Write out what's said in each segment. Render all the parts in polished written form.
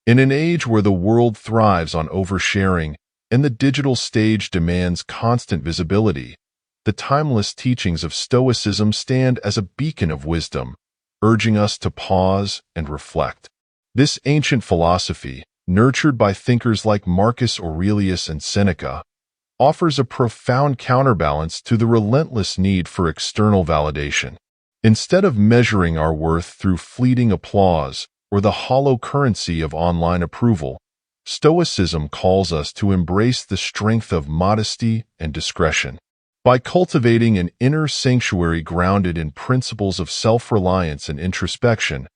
In an age where the world thrives on oversharing and the digital stage demands constant visibility, the timeless teachings of Stoicism stand as a beacon of wisdom, urging us to pause and reflect. This ancient philosophy, nurtured by thinkers like Marcus Aurelius and Seneca, offers a profound counterbalance to the relentless need for external validation. Instead of measuring our worth through fleeting applause or the hollow currency of online approval, Stoicism calls us to embrace the strength of modesty and discretion. By cultivating an inner sanctuary grounded in principles of self-reliance and introspection,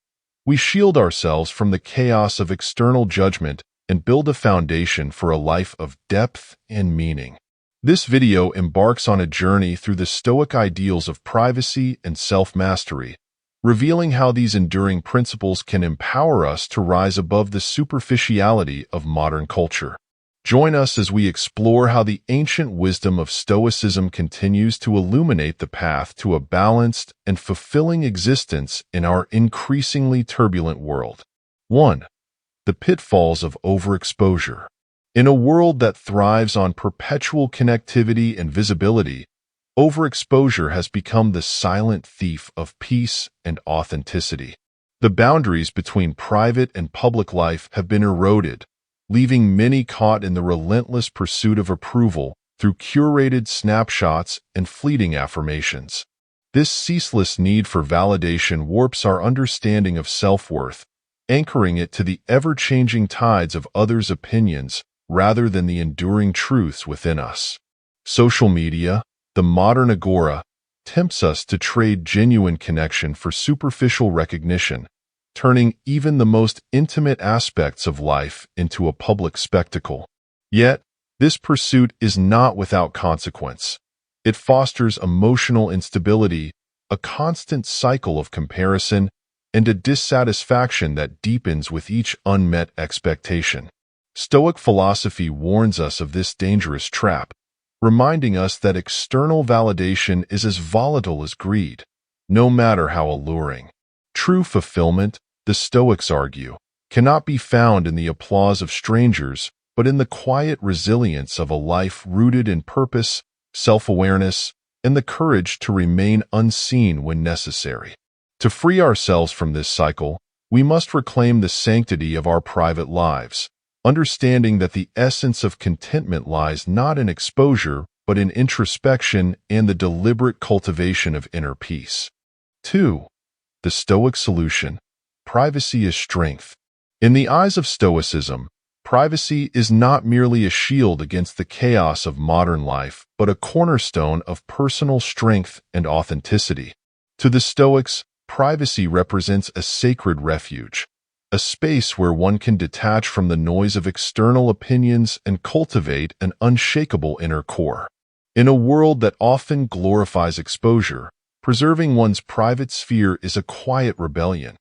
we shield ourselves from the chaos of external judgment and build a foundation for a life of depth and meaning. This video embarks on a journey through the Stoic ideals of privacy and self-mastery, revealing how these enduring principles can empower us to rise above the superficiality of modern culture. Join us as we explore how the ancient wisdom of Stoicism continues to illuminate the path to a balanced and fulfilling existence in our increasingly turbulent world. 1. The pitfalls of overexposure. In a world that thrives on perpetual connectivity and visibility, overexposure has become the silent thief of peace and authenticity. The boundaries between private and public life have been eroded, leaving many caught in the relentless pursuit of approval through curated snapshots and fleeting affirmations. This ceaseless need for validation warps our understanding of self-worth, anchoring it to the ever-changing tides of others' opinions rather than the enduring truths within us. Social media, the modern agora, tempts us to trade genuine connection for superficial recognition, turning even the most intimate aspects of life into a public spectacle. Yet, this pursuit is not without consequence. It fosters emotional instability, a constant cycle of comparison, and a dissatisfaction that deepens with each unmet expectation. Stoic philosophy warns us of this dangerous trap, reminding us that external validation is as volatile as greed, no matter how alluring. True fulfillment, the Stoics argue, cannot be found in the applause of strangers, but in the quiet resilience of a life rooted in purpose, self-awareness, and the courage to remain unseen when necessary. To free ourselves from this cycle, we must reclaim the sanctity of our private lives, understanding that the essence of contentment lies not in exposure, but in introspection and the deliberate cultivation of inner peace. 2. The Stoic solution. Privacy is strength. In the eyes of Stoicism, privacy is not merely a shield against the chaos of modern life, but a cornerstone of personal strength and authenticity. To the Stoics, privacy represents a sacred refuge, a space where one can detach from the noise of external opinions and cultivate an unshakable inner core. In a world that often glorifies exposure, preserving one's private sphere is a quiet rebellion,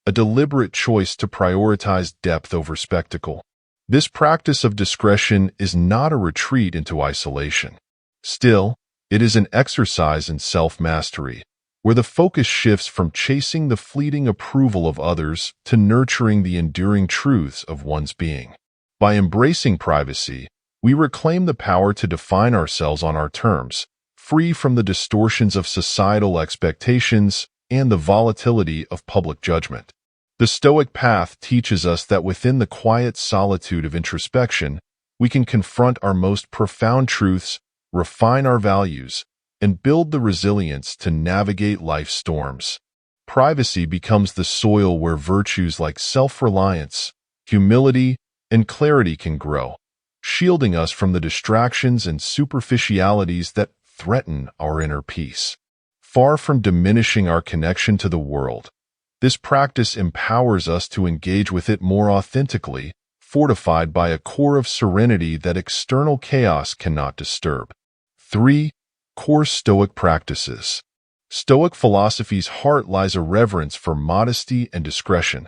a deliberate choice to prioritize depth over spectacle. This practice of discretion is not a retreat into isolation. Still, it is an exercise in self-mastery, where the focus shifts from chasing the fleeting approval of others to nurturing the enduring truths of one's being. By embracing privacy, we reclaim the power to define ourselves on our terms, free from the distortions of societal expectations and the volatility of public judgment. The Stoic path teaches us that within the quiet solitude of introspection, we can confront our most profound truths, refine our values, and build the resilience to navigate life's storms. Privacy becomes the soil where virtues like self-reliance, humility, and clarity can grow, shielding us from the distractions and superficialities that threaten our inner peace. Far from diminishing our connection to the world, this practice empowers us to engage with it more authentically, fortified by a core of serenity that external chaos cannot disturb. 3. Core Stoic practices. Stoic philosophy's heart lies a reverence for modesty and discretion,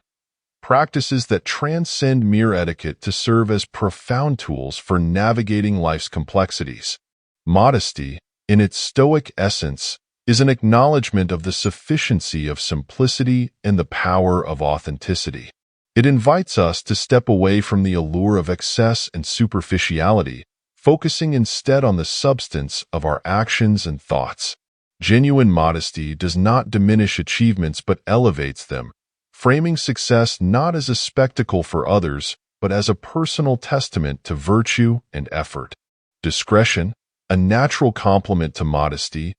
practices that transcend mere etiquette to serve as profound tools for navigating life's complexities. Modesty, in its Stoic essence, is an acknowledgement of the sufficiency of simplicity and the power of authenticity. It invites us to step away from the allure of excess and superficiality, focusing instead on the substance of our actions and thoughts. Genuine modesty does not diminish achievements but elevates them, framing success not as a spectacle for others, but as a personal testament to virtue and effort. Discretion, a natural complement to modesty,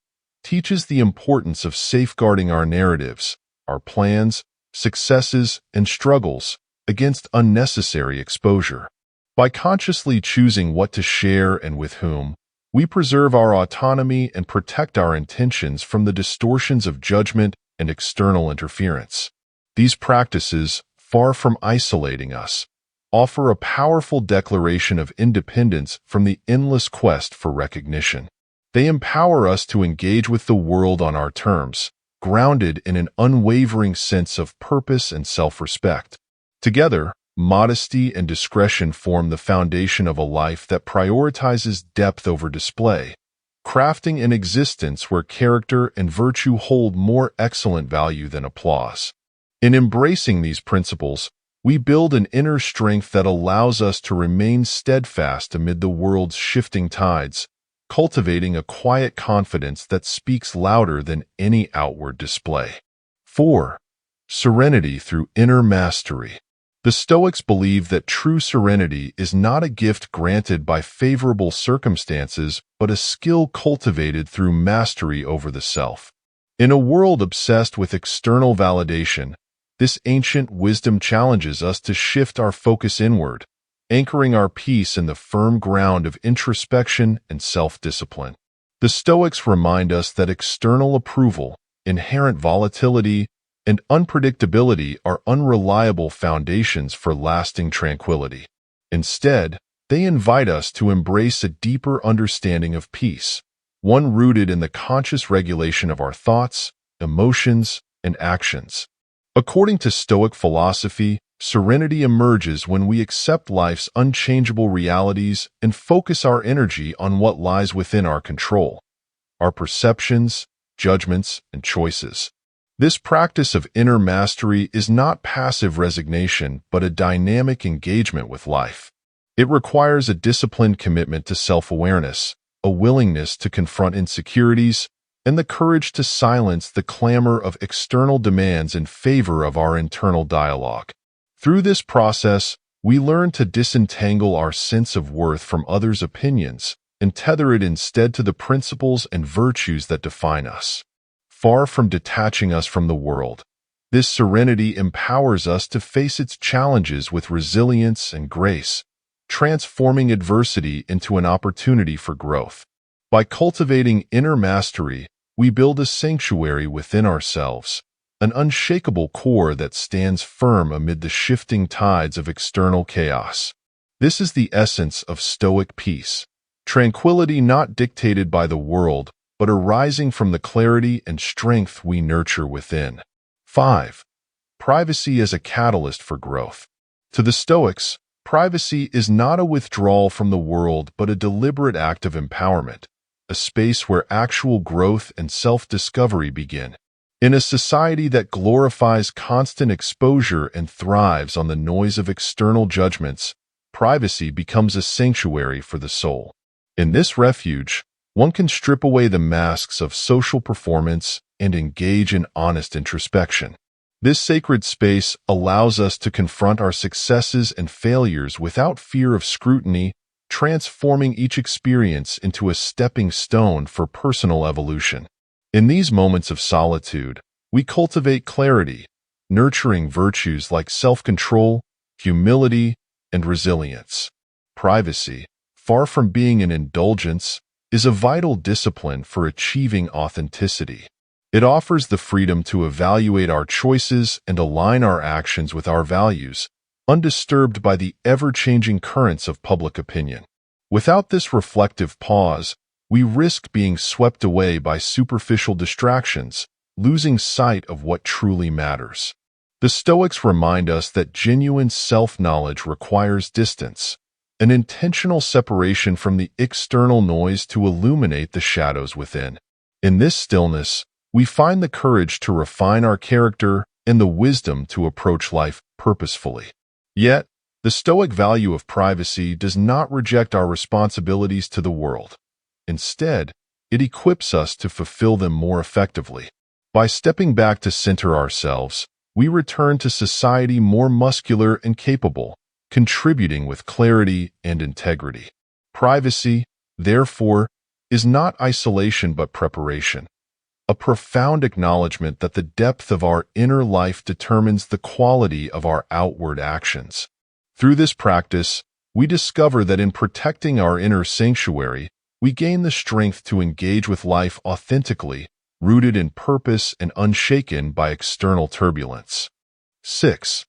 teaches the importance of safeguarding our narratives, our plans, successes, and struggles against unnecessary exposure. By consciously choosing what to share and with whom, we preserve our autonomy and protect our intentions from the distortions of judgment and external interference. These practices, far from isolating us, offer a powerful declaration of independence from the endless quest for recognition. They empower us to engage with the world on our terms, grounded in an unwavering sense of purpose and self-respect. Together, modesty and discretion form the foundation of a life that prioritizes depth over display, crafting an existence where character and virtue hold more excellent value than applause. In embracing these principles, we build an inner strength that allows us to remain steadfast amid the world's shifting tides, cultivating a quiet confidence that speaks louder than any outward display. 4. Serenity through inner mastery. The Stoics believe that true serenity is not a gift granted by favorable circumstances, but a skill cultivated through mastery over the self. In a world obsessed with external validation, this ancient wisdom challenges us to shift our focus inward, anchoring our peace in the firm ground of introspection and self-discipline. The Stoics remind us that external approval, inherent volatility, and unpredictability are unreliable foundations for lasting tranquility. Instead, they invite us to embrace a deeper understanding of peace, one rooted in the conscious regulation of our thoughts, emotions, and actions. According to Stoic philosophy, serenity emerges when we accept life's unchangeable realities and focus our energy on what lies within our control, our perceptions, judgments, and choices. This practice of inner mastery is not passive resignation, but a dynamic engagement with life. It requires a disciplined commitment to self-awareness, a willingness to confront insecurities, and the courage to silence the clamor of external demands in favor of our internal dialogue. Through this process, we learn to disentangle our sense of worth from others' opinions and tether it instead to the principles and virtues that define us. Far from detaching us from the world, this serenity empowers us to face its challenges with resilience and grace, transforming adversity into an opportunity for growth. By cultivating inner mastery, we build a sanctuary within ourselves, an unshakable core that stands firm amid the shifting tides of external chaos. This is the essence of Stoic peace, tranquility not dictated by the world, but arising from the clarity and strength we nurture within. 5. Privacy as a catalyst for growth. To the Stoics, privacy is not a withdrawal from the world but a deliberate act of empowerment, a space where actual growth and self-discovery begin. In a society that glorifies constant exposure and thrives on the noise of external judgments, privacy becomes a sanctuary for the soul. In this refuge, one can strip away the masks of social performance and engage in honest introspection. This sacred space allows us to confront our successes and failures without fear of scrutiny, transforming each experience into a stepping stone for personal evolution. In these moments of solitude, we cultivate clarity, nurturing virtues like self-control, humility, and resilience. Privacy, far from being an indulgence, is a vital discipline for achieving authenticity. It offers the freedom to evaluate our choices and align our actions with our values, undisturbed by the ever-changing currents of public opinion. Without this reflective pause, we risk being swept away by superficial distractions, losing sight of what truly matters. The Stoics remind us that genuine self-knowledge requires distance, an intentional separation from the external noise to illuminate the shadows within. In this stillness, we find the courage to refine our character, and the wisdom to approach life purposefully. Yet, the Stoic value of privacy does not reject our responsibilities to the world. Instead, it equips us to fulfill them more effectively. By stepping back to center ourselves, we return to society more muscular and capable, contributing with clarity and integrity. Privacy, therefore, is not isolation but preparation, a profound acknowledgement that the depth of our inner life determines the quality of our outward actions. Through this practice, we discover that in protecting our inner sanctuary, we gain the strength to engage with life authentically, rooted in purpose and unshaken by external turbulence. 6.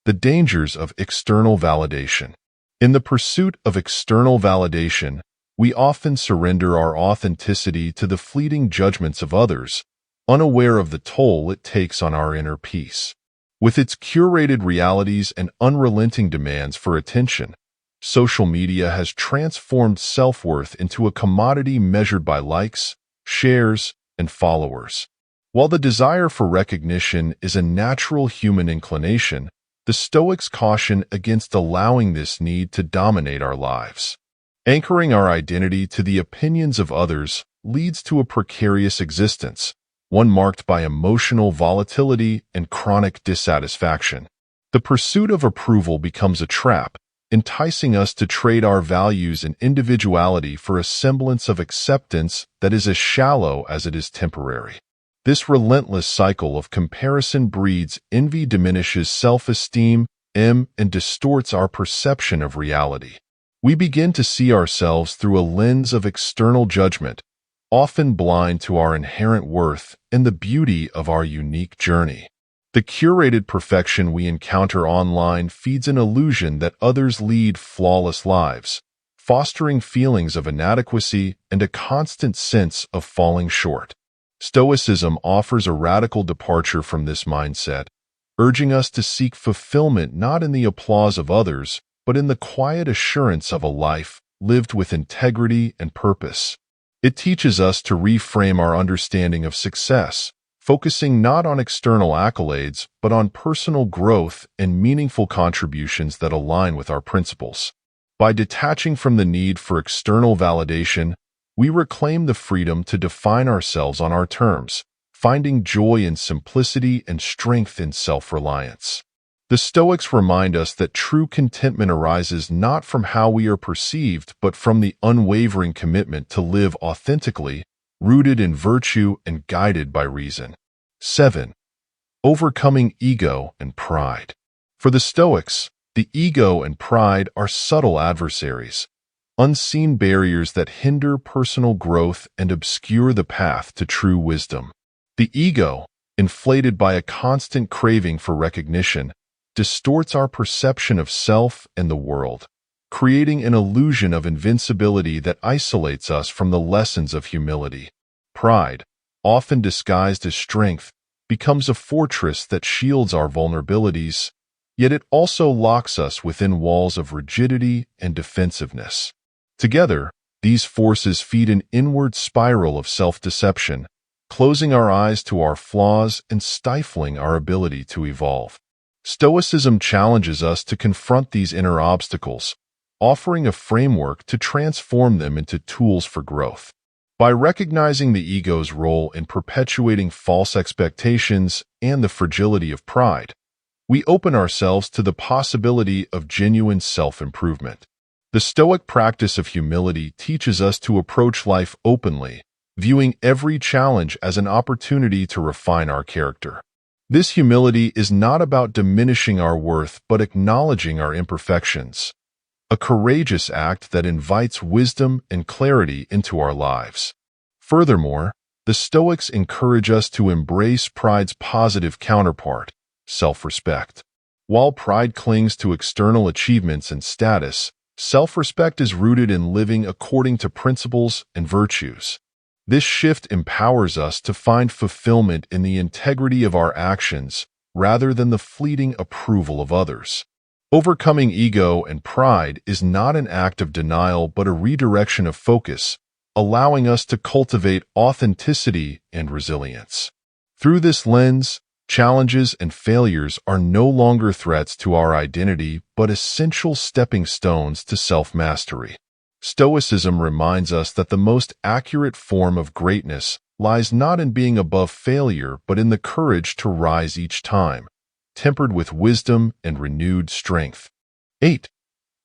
The dangers of external validation. In the pursuit of external validation, we often surrender our authenticity to the fleeting judgments of others, unaware of the toll it takes on our inner peace. With its curated realities and unrelenting demands for attention, social media has transformed self-worth into a commodity measured by likes, shares, and followers. While the desire for recognition is a natural human inclination, the Stoics caution against allowing this need to dominate our lives. Anchoring our identity to the opinions of others leads to a precarious existence, one marked by emotional volatility and chronic dissatisfaction. The pursuit of approval becomes a trap, enticing us to trade our values and individuality for a semblance of acceptance that is as shallow as it is temporary. This relentless cycle of comparison breeds envy, diminishes self-esteem, and distorts our perception of reality. We begin to see ourselves through a lens of external judgment, often blind to our inherent worth and the beauty of our unique journey. The curated perfection we encounter online feeds an illusion that others lead flawless lives, fostering feelings of inadequacy and a constant sense of falling short. Stoicism offers a radical departure from this mindset, urging us to seek fulfillment not in the applause of others, but in the quiet assurance of a life lived with integrity and purpose. It teaches us to reframe our understanding of success, focusing not on external accolades, but on personal growth and meaningful contributions that align with our principles. By detaching from the need for external validation, we reclaim the freedom to define ourselves on our terms, finding joy in simplicity and strength in self-reliance. The Stoics remind us that true contentment arises not from how we are perceived, but from the unwavering commitment to live authentically, rooted in virtue and guided by reason. 7. Overcoming ego and pride. For the Stoics, the ego and pride are subtle adversaries, unseen barriers that hinder personal growth and obscure the path to true wisdom. The ego, inflated by a constant craving for recognition, distorts our perception of self and the world, creating an illusion of invincibility that isolates us from the lessons of humility. Pride, often disguised as strength, becomes a fortress that shields our vulnerabilities, yet it also locks us within walls of rigidity and defensiveness. Together, these forces feed an inward spiral of self-deception, closing our eyes to our flaws and stifling our ability to evolve. Stoicism challenges us to confront these inner obstacles, offering a framework to transform them into tools for growth. By recognizing the ego's role in perpetuating false expectations and the fragility of pride, we open ourselves to the possibility of genuine self-improvement. The Stoic practice of humility teaches us to approach life openly, viewing every challenge as an opportunity to refine our character. This humility is not about diminishing our worth but acknowledging our imperfections, a courageous act that invites wisdom and clarity into our lives. Furthermore, the Stoics encourage us to embrace pride's positive counterpart, self-respect. While pride clings to external achievements and status, self-respect is rooted in living according to principles and virtues. This shift empowers us to find fulfillment in the integrity of our actions rather than the fleeting approval of others. Overcoming ego and pride is not an act of denial but a redirection of focus, allowing us to cultivate authenticity and resilience. Through this lens, Challenges and failures are no longer threats to our identity, but essential stepping stones to self-mastery. Stoicism reminds us that the most accurate form of greatness lies not in being above failure, but in the courage to rise each time, tempered with wisdom and renewed strength. 8.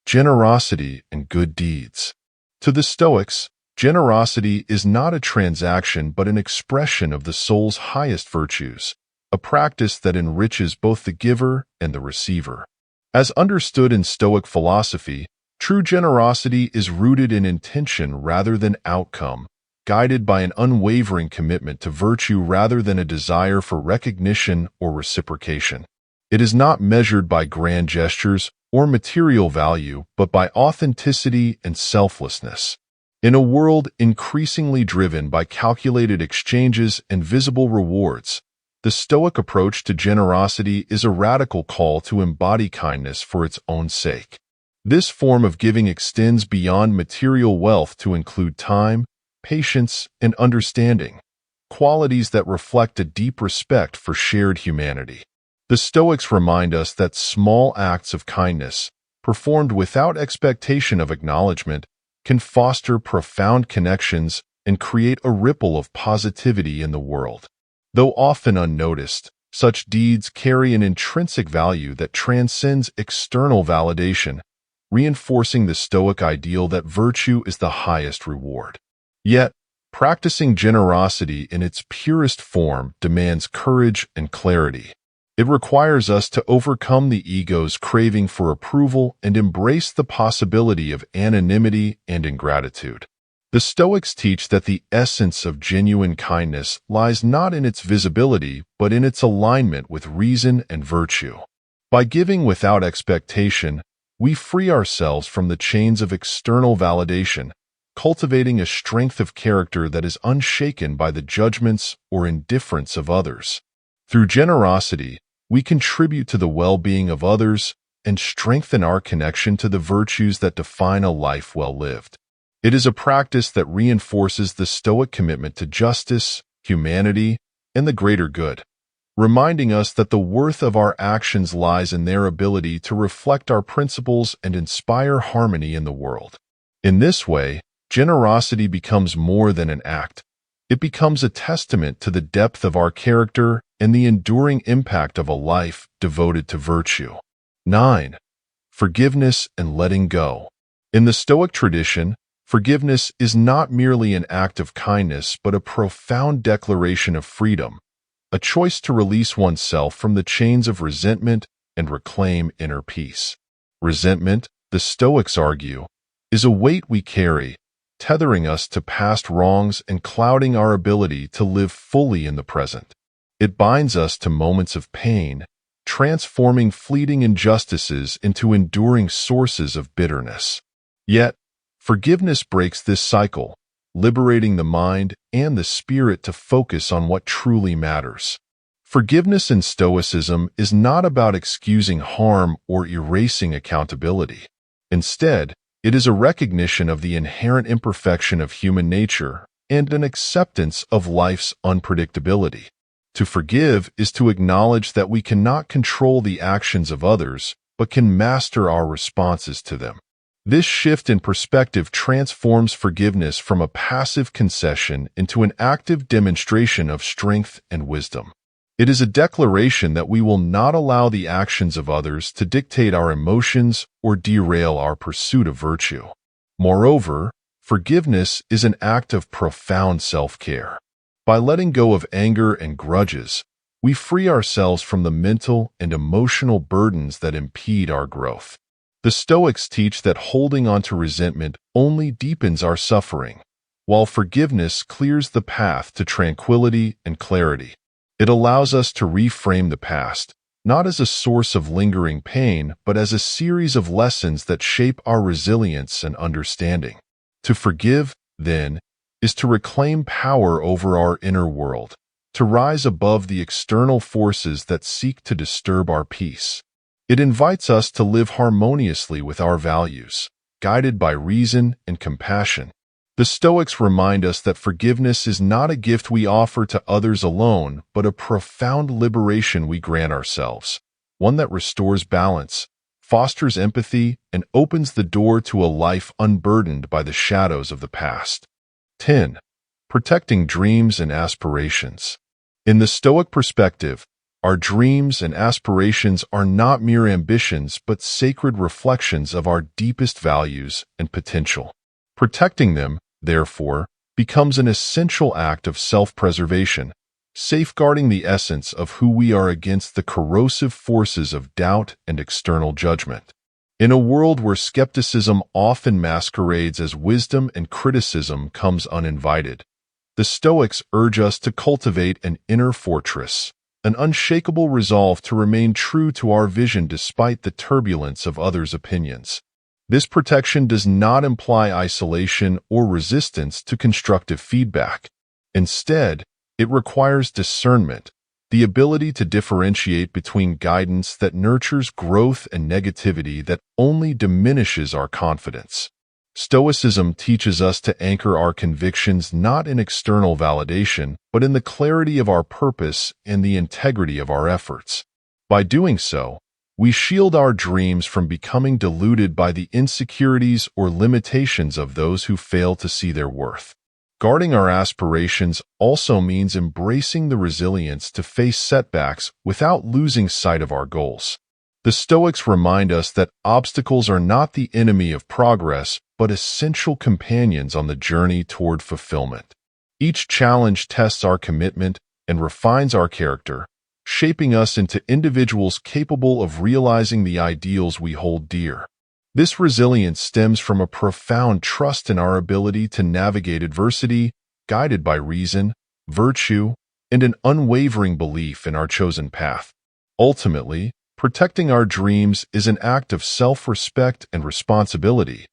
Generosity and good deeds. To the Stoics, generosity is not a transaction but an expression of the soul's highest virtues, a practice that enriches both the giver and the receiver. As understood in Stoic philosophy, true generosity is rooted in intention rather than outcome, guided by an unwavering commitment to virtue rather than a desire for recognition or reciprocation. It is not measured by grand gestures or material value, but by authenticity and selflessness. In a world increasingly driven by calculated exchanges and visible rewards, the Stoic approach to generosity is a radical call to embody kindness for its own sake. This form of giving extends beyond material wealth to include time, patience, and understanding, qualities that reflect a deep respect for shared humanity. The Stoics remind us that small acts of kindness, performed without expectation of acknowledgement, can foster profound connections and create a ripple of positivity in the world. Though often unnoticed, such deeds carry an intrinsic value that transcends external validation, reinforcing the Stoic ideal that virtue is the highest reward. Yet, practicing generosity in its purest form demands courage and clarity. It requires us to overcome the ego's craving for approval and embrace the possibility of anonymity and ingratitude. The Stoics teach that the essence of genuine kindness lies not in its visibility, but in its alignment with reason and virtue. By giving without expectation, we free ourselves from the chains of external validation, cultivating a strength of character that is unshaken by the judgments or indifference of others. Through generosity, we contribute to the well-being of others and strengthen our connection to the virtues that define a life well lived. It is a practice that reinforces the Stoic commitment to justice, humanity, and the greater good, reminding us that the worth of our actions lies in their ability to reflect our principles and inspire harmony in the world. In this way, generosity becomes more than an act. It becomes a testament to the depth of our character and the enduring impact of a life devoted to virtue. 9. Forgiveness and letting go. In the Stoic tradition, forgiveness is not merely an act of kindness but a profound declaration of freedom, a choice to release oneself from the chains of resentment and reclaim inner peace. Resentment, the Stoics argue, is a weight we carry, tethering us to past wrongs and clouding our ability to live fully in the present. It binds us to moments of pain, transforming fleeting injustices into enduring sources of bitterness. Yet, forgiveness breaks this cycle, liberating the mind and the spirit to focus on what truly matters. Forgiveness in Stoicism is not about excusing harm or erasing accountability. Instead, it is a recognition of the inherent imperfection of human nature and an acceptance of life's unpredictability. To forgive is to acknowledge that we cannot control the actions of others, but can master our responses to them. This shift in perspective transforms forgiveness from a passive concession into an active demonstration of strength and wisdom. It is a declaration that we will not allow the actions of others to dictate our emotions or derail our pursuit of virtue. Moreover, forgiveness is an act of profound self-care. By letting go of anger and grudges, we free ourselves from the mental and emotional burdens that impede our growth. The Stoics teach that holding on to resentment only deepens our suffering, while forgiveness clears the path to tranquility and clarity. It allows us to reframe the past, not as a source of lingering pain, but as a series of lessons that shape our resilience and understanding. To forgive, then, is to reclaim power over our inner world, to rise above the external forces that seek to disturb our peace. It invites us to live harmoniously with our values, guided by reason and compassion, The Stoics remind us that forgiveness is not a gift we offer to others alone, but a profound liberation we grant ourselves, one that restores balance, fosters empathy, and opens the door to a life unburdened by the shadows of the past. 10. Protecting dreams and aspirations. In the Stoic perspective, our dreams and aspirations are not mere ambitions but sacred reflections of our deepest values and potential. Protecting them, therefore, becomes an essential act of self-preservation, safeguarding the essence of who we are against the corrosive forces of doubt and external judgment. In a world where skepticism often masquerades as wisdom and criticism comes uninvited, the Stoics urge us to cultivate an inner fortress, an unshakable resolve to remain true to our vision despite the turbulence of others' opinions. This protection does not imply isolation or resistance to constructive feedback. Instead, it requires discernment, the ability to differentiate between guidance that nurtures growth and negativity that only diminishes our confidence. Stoicism teaches us to anchor our convictions not in external validation, but in the clarity of our purpose and the integrity of our efforts. By doing so, we shield our dreams from becoming diluted by the insecurities or limitations of those who fail to see their worth. Guarding our aspirations also means embracing the resilience to face setbacks without losing sight of our goals. The Stoics remind us that obstacles are not the enemy of progress, but essential companions on the journey toward fulfillment. Each challenge tests our commitment and refines our character, shaping us into individuals capable of realizing the ideals we hold dear. This resilience stems from a profound trust in our ability to navigate adversity, guided by reason, virtue, and an unwavering belief in our chosen path. Ultimately, protecting our dreams is an act of self-respect and responsibility,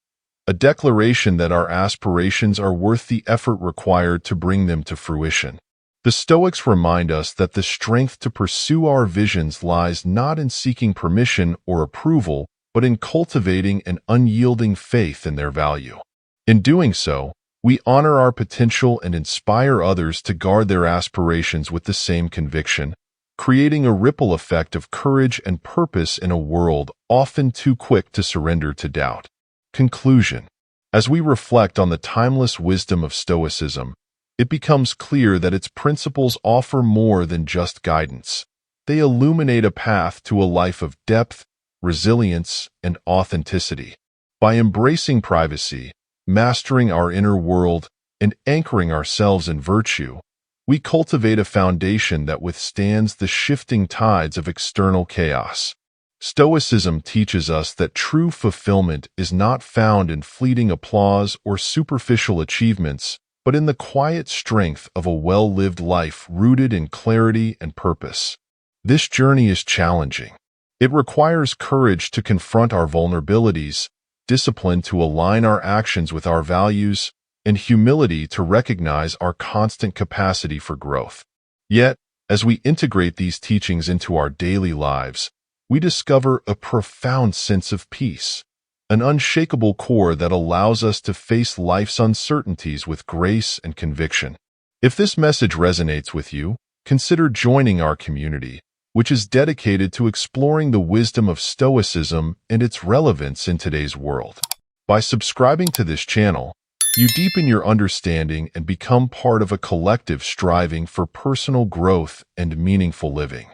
a declaration that our aspirations are worth the effort required to bring them to fruition. The Stoics remind us that the strength to pursue our visions lies not in seeking permission or approval, but in cultivating an unyielding faith in their value. In doing so, we honor our potential and inspire others to guard their aspirations with the same conviction, creating a ripple effect of courage and purpose in a world often too quick to surrender to doubt. Conclusion. As we reflect on the timeless wisdom of Stoicism, it becomes clear that its principles offer more than just guidance. They illuminate a path to a life of depth, resilience, and authenticity. By embracing privacy, mastering our inner world, and anchoring ourselves in virtue, we cultivate a foundation that withstands the shifting tides of external chaos. Stoicism teaches us that true fulfillment is not found in fleeting applause or superficial achievements, but in the quiet strength of a well-lived life rooted in clarity and purpose. This journey is challenging. It requires courage to confront our vulnerabilities, discipline to align our actions with our values, and humility to recognize our constant capacity for growth. Yet, as we integrate these teachings into our daily lives, we discover a profound sense of peace, an unshakable core that allows us to face life's uncertainties with grace and conviction. If this message resonates with you, consider joining our community, which is dedicated to exploring the wisdom of Stoicism and its relevance in today's world. By subscribing to this channel, you deepen your understanding and become part of a collective striving for personal growth and meaningful living.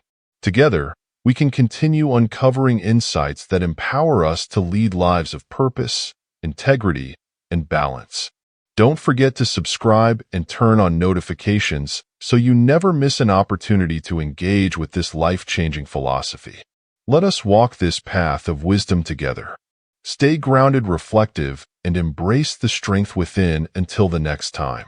Together, we can continue uncovering insights that empower us to lead lives of purpose, integrity, and balance. Don't forget to subscribe and turn on notifications so you never miss an opportunity to engage with this life-changing philosophy. Let us walk this path of wisdom together. Stay grounded, reflective, and embrace the strength within until the next time.